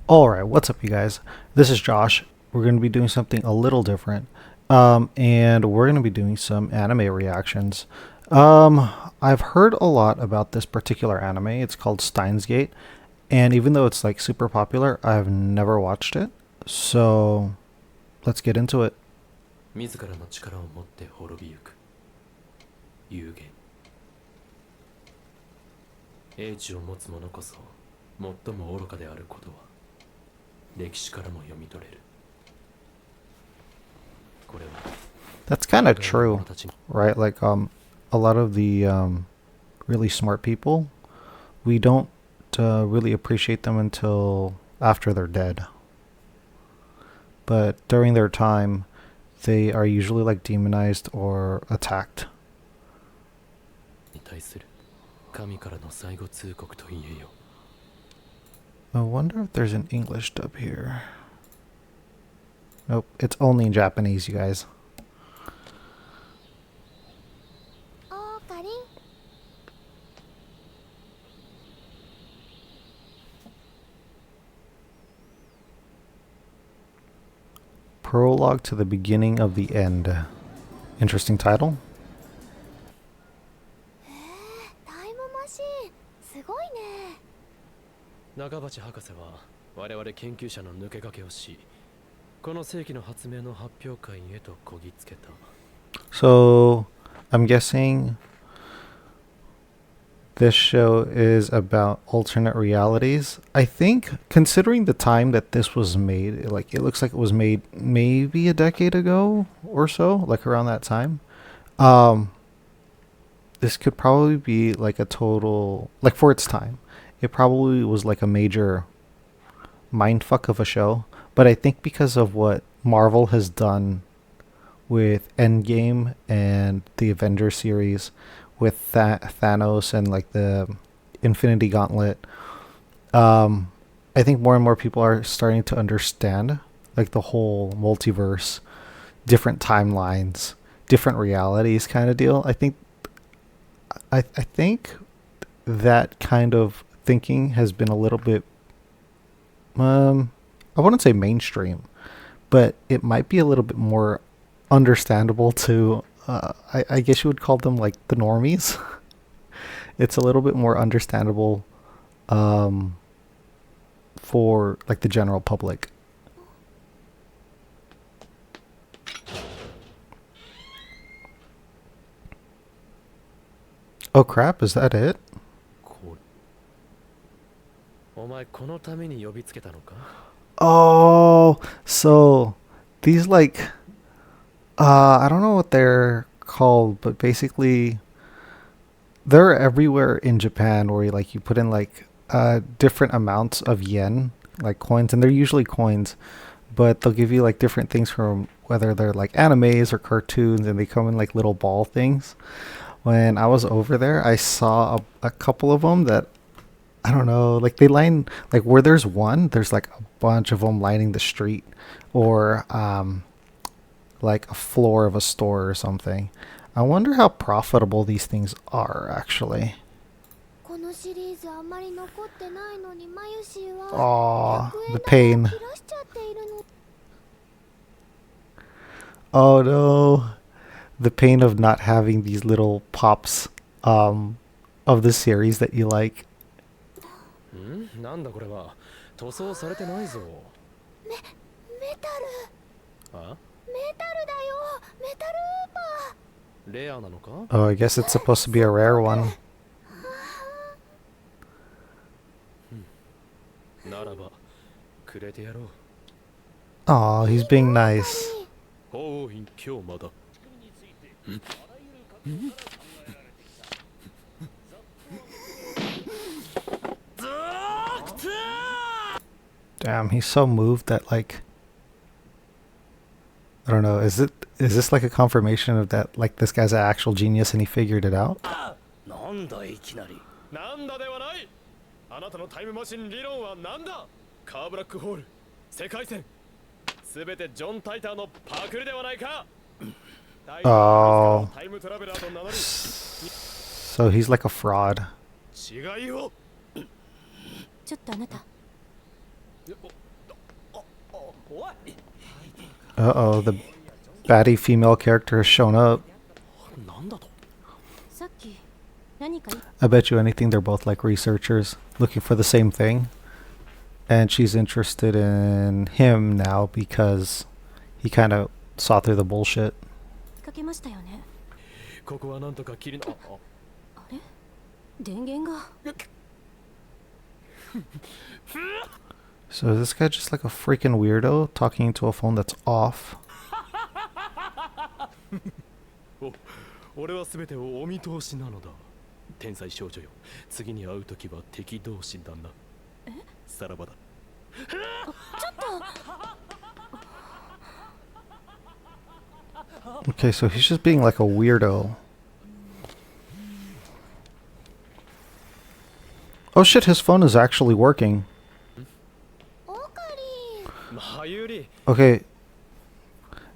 Alright, what's up you guys? This is Josh. We're going to be doing something a little different. And we're going to be doing some anime reactions. I've heard a lot about this particular anime. It's called Steins, and even though it's like super popular, I've never watched it. So, let's get into it. 自らの力を持って滅びゆく有限英知を持つ者こそ最も愚かであることは歴史からも読み取れる。これは That's kind of true, right? Like a lot of the really smart people, we don't really appreciate them until after they're dead. But during their time, they are usually like demonized or attacked. に対する神からの最後通告と言えよ。 I wonder if there's an English dub here. Nope, it's only in Japanese, you guys. Oh, Karin. Prologue to the beginning of the end. Interesting title. タイムマシーンすごいね。中鉢博士は我々研究者の抜け駆けをし、この世紀の発明の発表会へとこぎつけた。 So, I'm guessing this show is about alternate realities. I think, considering the time that this was made, like it looks like it was made maybe a decade ago or so, like around that time. This could probably be like a total, like for its time, it probably was like a major mindfuck of a show. But I think because of what Marvel has done with Endgame and the Avengers series, with Thanos and like the Infinity Gauntlet, I think more and more people are starting to understand like the whole multiverse, different timelines, different realities kind of deal. I think that kind of thinking has been a little bit I wouldn't say mainstream, but it might be a little bit more understandable to I guess you would call them like the normies. It's a little bit more understandable for like the general public. Oh crap, is that it? お前このために呼びつけたのか? Oh, so these like I don't know what they're called, but basically they're everywhere in Japan where you put in like different amounts of yen, like coins, and they're usually coins, but they'll give you like different things from whether they're like animes or cartoons, and they come in like little ball things. When I was over there, I saw a couple of them that I don't know, like they line like where there's one, there's like a bunch of them lining the street, or like a floor of a store or something. I wonder how profitable these things are actually. このシリーズあんまり残ってないのにマユシーは Aw, 100 the 円 pain. 玉切らしちゃっているの。 Oh no, the pain of not having these little pops of the series that you like. ん？なんだこれは。塗装されてないぞ。メタル。あ？メタルだよ。メタルウーパー。レアなのか? Oh, I guess it's supposed to be a rare one. ならばくれてやろう。 Aw, he's being nice. ほう、今日まだ。Damn, he's so moved that like I don't know, is this like a confirmation of that like this guy's an actual genius and he figured it out? なんだいきなり。なんだではない。あなたのタイムマシン理論はなんだ。カーブラックホール、世界線、すべてジョン・タイターのパクリではないか。 Oh, so he's like a fraud. 違いを。ちょっとあなた。Uh-oh, the baddie female character has shown up. なんだと。さっき何か I bet you anything they're both like researchers looking for the same thing. And she's interested in him now because he kind of saw through the bullshit. かけましたよね。ここはなんとか切りな。あれ電源が So is this guy just like a freaking weirdo talking into a phone that's off? 俺は全てをお見通しなのだ。天才少女よ。次に会うときは敵同士だな。さらばだ。 Okay, so he's just being like a weirdo. Oh shit, his phone is actually working. オカリン まゆり。 Okay.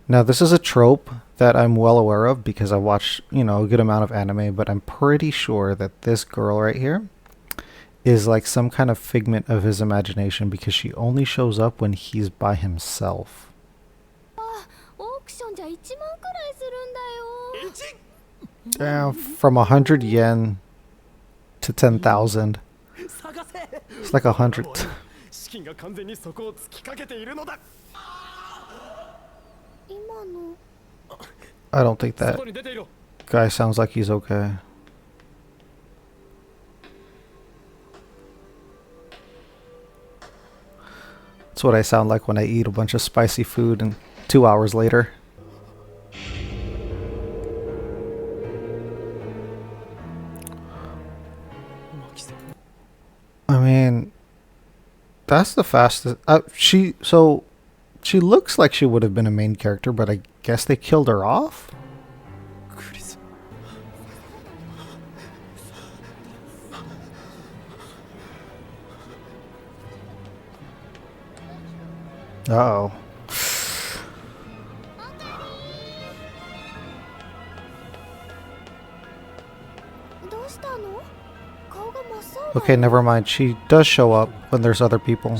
Now this is a trope that I'm well aware of because I watch, you know, a good amount of anime, but I'm pretty sure that this girl right here is like some kind of figment of his imagination because she only shows up when he's by himself. オークションじゃ1万くらいするんだよ Damn, from 100 yen to 10,000. 探せ。 It's like 100. 資金が完全にそこを突きかけているのだ。今の I don't think that 外に出ていろ。 guy sounds like he's okay. That's what I sound like when I eat a bunch of spicy food and 2 hours later. I mean, that's the fastest. She looks like she would have been a main character, but I guess they killed her off. クリス。 Uh-oh. どうしたの顔が真っ青だ Okay, never mind. She does show up when there's other people.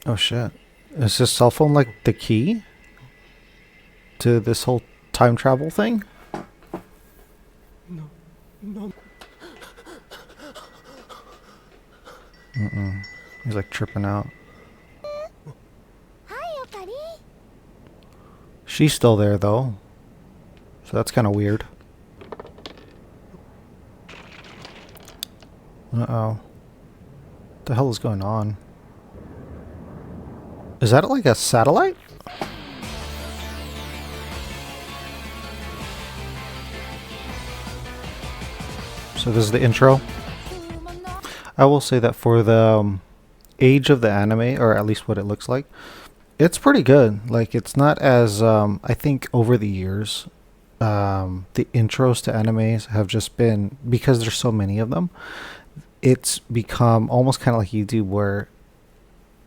Oh shit. Is his cell phone like the key to this whole time travel thing? なん。 He's like tripping out. はいオカリン She's still there though. So that's kind of weird. Uh-oh. What the hell is going on? Is that like a satellite? So this is the intro. I will say that for the age of the anime, or at least what it looks like, it's pretty good. Like, it's not as, I think over the years, the intros to animes have just been, because there's so many of them, it's become almost kind of like YouTube, where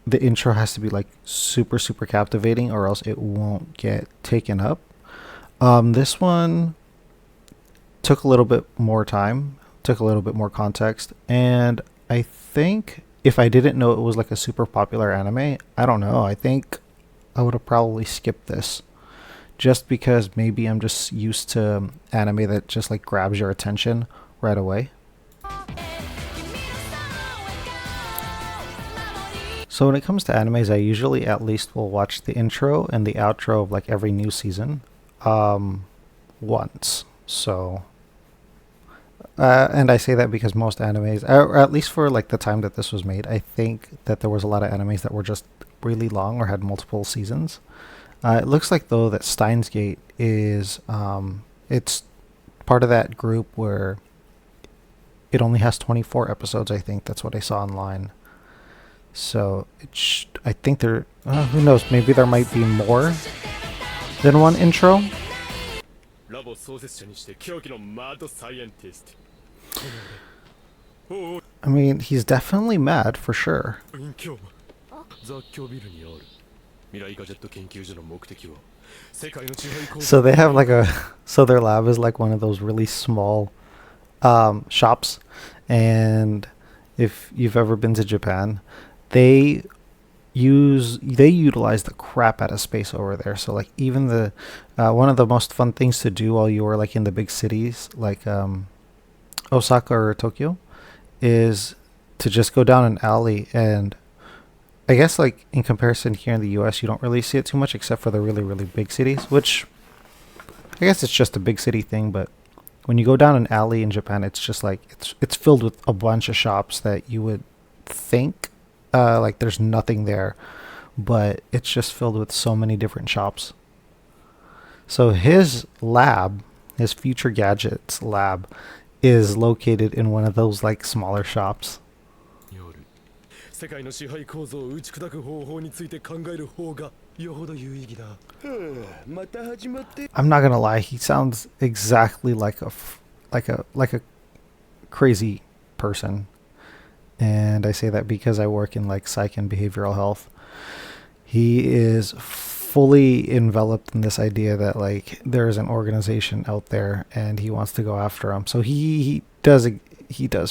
the intro has to be like super, super captivating or else it won't get taken up. This one took a little bit more time, took a little bit more context, and I think if I didn't know it was like a super popular anime, I don't know, I think I would have probably skipped this. Just because maybe I'm just used to anime that just like grabs your attention right away. So when it comes to animes, I usually at least will watch the intro and the outro of like every new season once. So and I say that because most animes, or at least for like the time that this was made, I think that there was a lot of animes that were just really long or had multiple seasons. It looks like though that Steins is it's part of that group where it only has 24 episodes. I think that's what I saw online. So I think there, who knows, maybe there might be more than one intro. ラボ創設者にして狂気のマッドサイエンティスト。おお、 I mean, he's definitely mad for sure. 隠居雑居ビルにある未来ガジェット研究所の目的は So they have like a so their lab is like one of those really small shops, and if you've ever been to Japan, they they utilize the crap out of space over there. So like even the one of the most fun things to do while you are like in the big cities like Osaka or Tokyo is to just go down an alley, and I guess like in comparison here in the US you don't really see it too much except for the really big cities, which I guess it's just a big city thing. But when you go down an alley in Japan, it's just like it's filled with a bunch of shops that you would think like there's nothing there, but it's just filled with so many different shops. So his lab, his future gadgets lab, is located in one of those like smaller shops. 世界の支配構造を打ち砕く方法について考える方がよほど有意義だ。また始まって。I'm not gonna lie, he sounds exactly like a crazy person, and I say that because I work in like psych and behavioral health. He is fully enveloped in this idea that like there's an organization out there and he wants to go after them. So he does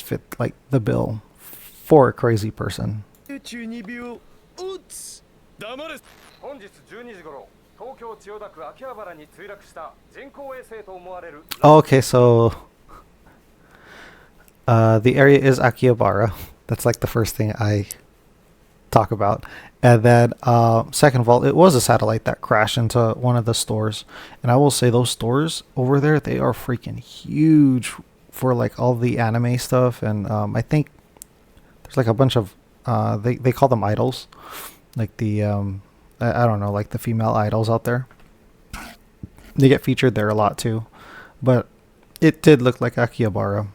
fit like the bill for a crazy person. 中二病を打つ。黙れ。本日12時頃、東京千代田区秋葉原に墜落した人工衛星と思われる。Okay, so the area is Akihabara. That's like the first thing I talk about. And then second of all, it was a satellite that crashed into one of the stores. And I will say those stores over there, they are freaking huge for like all the anime stuff. And I think there's like a bunch of they call them idols, like the I don't know, like the female idols out there. They get featured there a lot too, but it did look like Akihabara.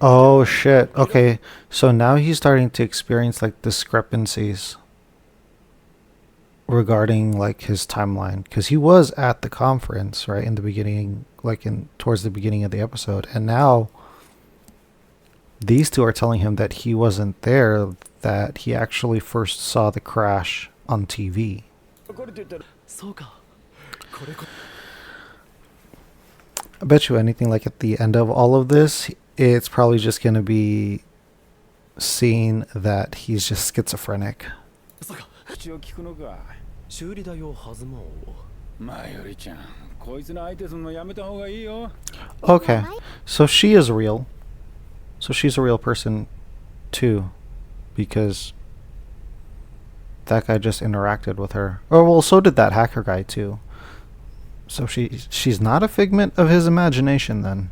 Oh shit. Okay, so now he's starting to experience like discrepancies regarding like his timeline, because he was at the conference right in the beginning, like in towards the beginning of the episode, and now these two are telling him that he wasn't there, that he actually first saw the crash on TV. I bet you anything, like at the end of all of this, it's probably just going to be seen that he's just schizophrenic. Okay, so she is real. So she's a real person too, because that guy just interacted with her. Oh well, so did that hacker guy too. So she's not a figment of his imagination then.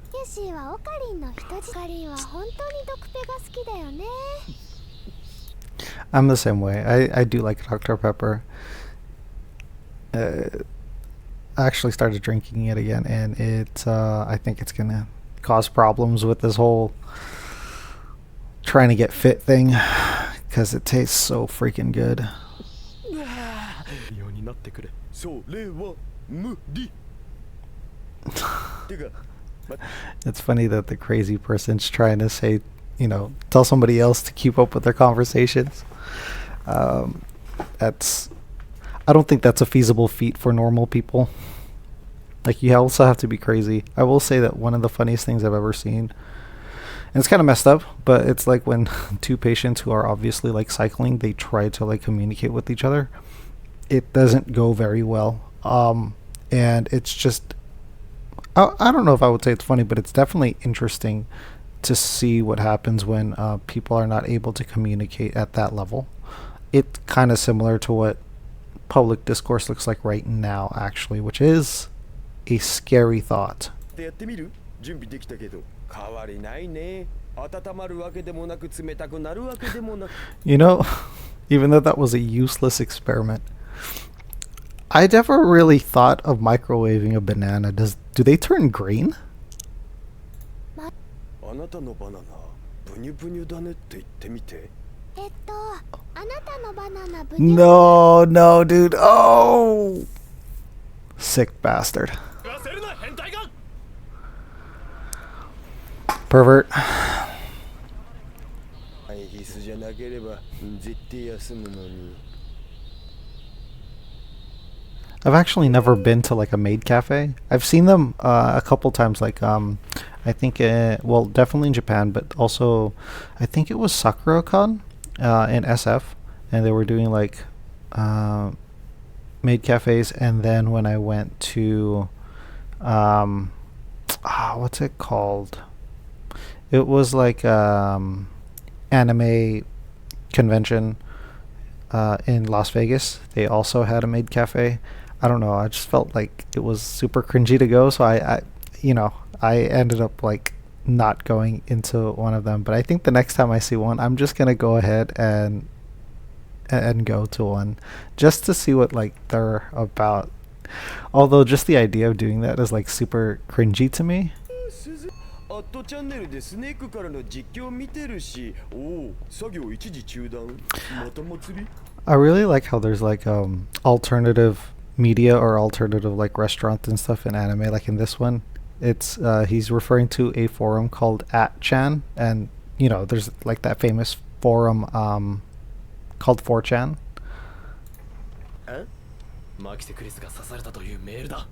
I'm the same way. I do like Dr. Pepper. I actually started drinking it again, and it I think it's gonna cause problems with this whole trying to get fit thing, because it tastes so freaking good. It's funny that the crazy person's trying to say, tell somebody else to keep up with their conversations. I don't think that's a feasible feat for normal people. Like, you also have to be crazy. I will say that one of the funniest things I've ever seen, and it's kind of messed up, but it's like when two patients who are obviously like cycling, they try to like communicate with each other. It doesn't go very well. And it's just, I don't know if I would say it's funny, but it's definitely interesting to see what happens when people are not able to communicate at that level. It's kind of similar to what public discourse looks like right now, actually, which is a scary thought. Even though that was a useless experiment, I never really thought of microwaving a banana. Do they turn green? No, dude. Oh! Sick bastard. Pervert. ければ絶対休むのに。 I've actually never been to like a maid cafe. I've seen them a couple times, like I think well, definitely in Japan, but also I think it was Sakura-con in SF, and they were doing like maid cafes. And then when I went to what's it called? It was like anime convention in Las Vegas. They also had a maid cafe. I don't know. I just felt like it was super cringy to go, so I ended up like not going into one of them. But I think the next time I see one, I'm just gonna go ahead and go to one just to see what like they're about. Although just the idea of doing that is like super cringy to me. アットチャンネルでスネークからの実況見てるし、おお、作業一時中断。また祭り？ I really like how there's like alternative media or alternative like restaurants and stuff in anime. Like in this one, it's he's referring to a forum called @chan, and you know there's like that famous forum called 4chan. え？マキセクリスが刺されたというメールだ。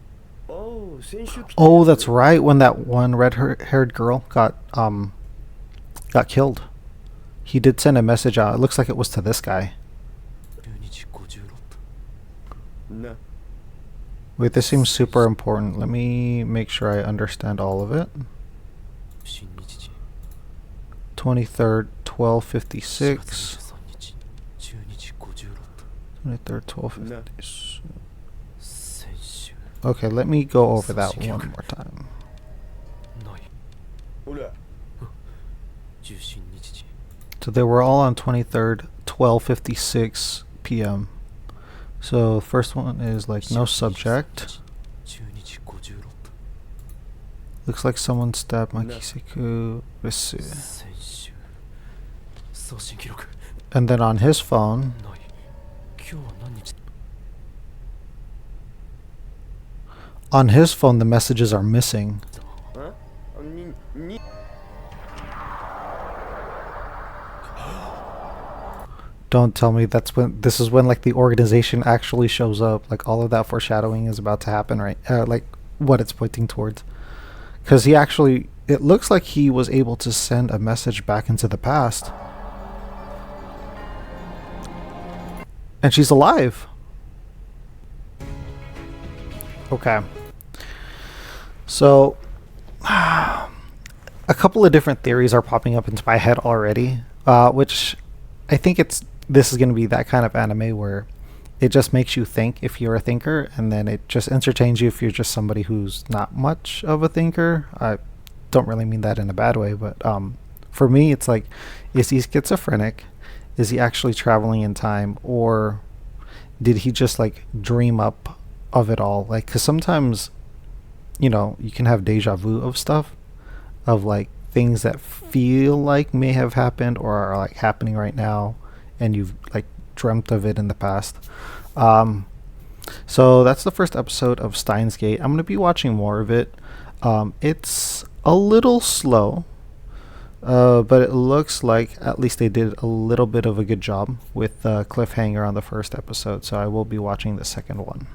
おお、先週来た。 Oh, that's right. When that one red-haired girl got killed, he did send a message out. It looks like it was to this guy. 12時56な。 Wait, this seems super important. Let me make sure I understand all of it. 新日時 23rd, 4 12:56. 月23日12時56 23rd, 12:56. 先週 Okay, let me go over that one more time. ないほら。重心日時 So they were all on 23rd, 12:56 p.m. So first one is like no subject. 12時56 Looks like someone stabbed Makiseku Risu. 先週送信記録 And then on his phone, ない今日は何日 on his phone the messages are missing. あ？に。 Don't tell me this is when like the organization actually shows up. Like all of that foreshadowing is about to happen, right? Like what it's pointing towards. Because it looks like he was able to send a message back into the past. And she's alive. Okay. So, a couple of different theories are popping up into my head already, which I think this is going to be that kind of anime where it just makes you think if you're a thinker, and then it just entertains you if you're just somebody who's not much of a thinker. I don't really mean that in a bad way, but for me, it's like, is he schizophrenic? Is he actually traveling in time? Or did he just like dream up of it all? Like, because sometimes, you know, you can have deja vu of stuff, of like things that feel like may have happened or are like happening right now, and you've like dreamt of it in the past. So that's the first episode of Steins Gate. I'm going to be watching more of it. It's a little slow, but it looks like at least they did a little bit of a good job with the cliffhanger on the first episode, so I will be watching the second one.